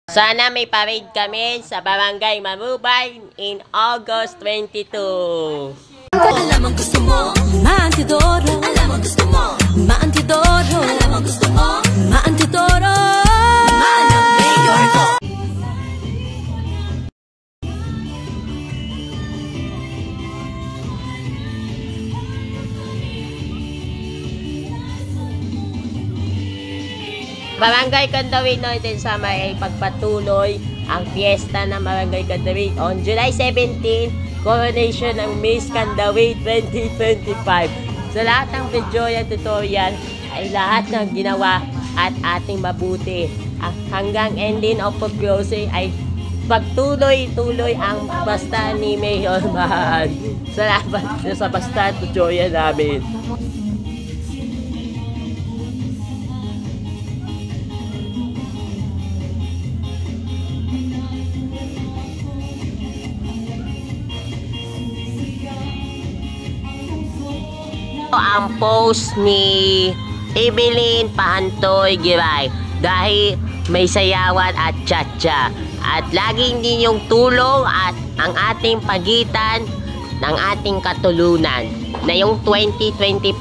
Sana may parade kami sa Barangay Marubay in August 22. Alam mo gusto mo, Maantidoro. Alam mo gusto mo, Maantidoro. Alam mo gusto mo, Maantidoro. Manang mayor ko. Barangay Candawin Northern Samar ay pagpatuloy ang fiesta ng Barangay Candawin on July 17, coronation ng Miss Candawin 2025. Sa lahat ng video at tutorial ay lahat ng ginawa at ating mabuti. Hanggang ending of closing ay pagtuloy-tuloy ang basta ni Mayor Man. Salamat sa basta tutorial namin. Ang post ni Evelyn Paantoy Giray dahil may sayawan at tsa-tsa at laging din yung tulong at ang ating pagitan ng ating katulunan na yung 2025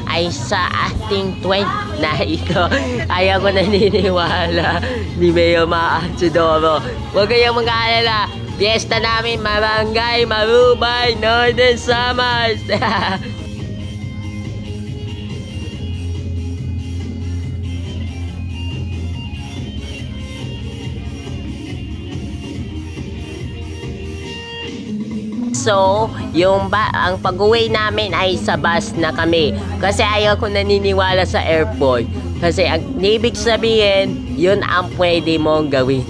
ay sa ating 20 na ito. Ayaw ko naniniwala ni Mayor Maantidoro. Huwag kayong mag-aalala, fiesta namin Barangay Marubay Northern Samar. So, ang pag-uwi namin ay sa bus na kami. Kasi ayaw ko naniniwala sa airport. Kasi ang ibig sabihin, yun ang pwede mong gawin.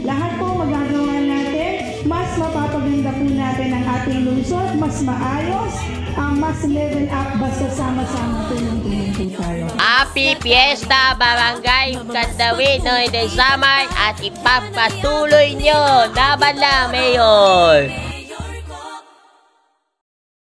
Lahat po magagawa natin, mas mapapaganda po natin ang ating lungsod, mas maayos, mas level up, basta sama-sama tulong-tulong po tayo. Happy Fiesta Barangay Candawin Northern Samar at ipapatuloy nyo. Laban lang, Mayor!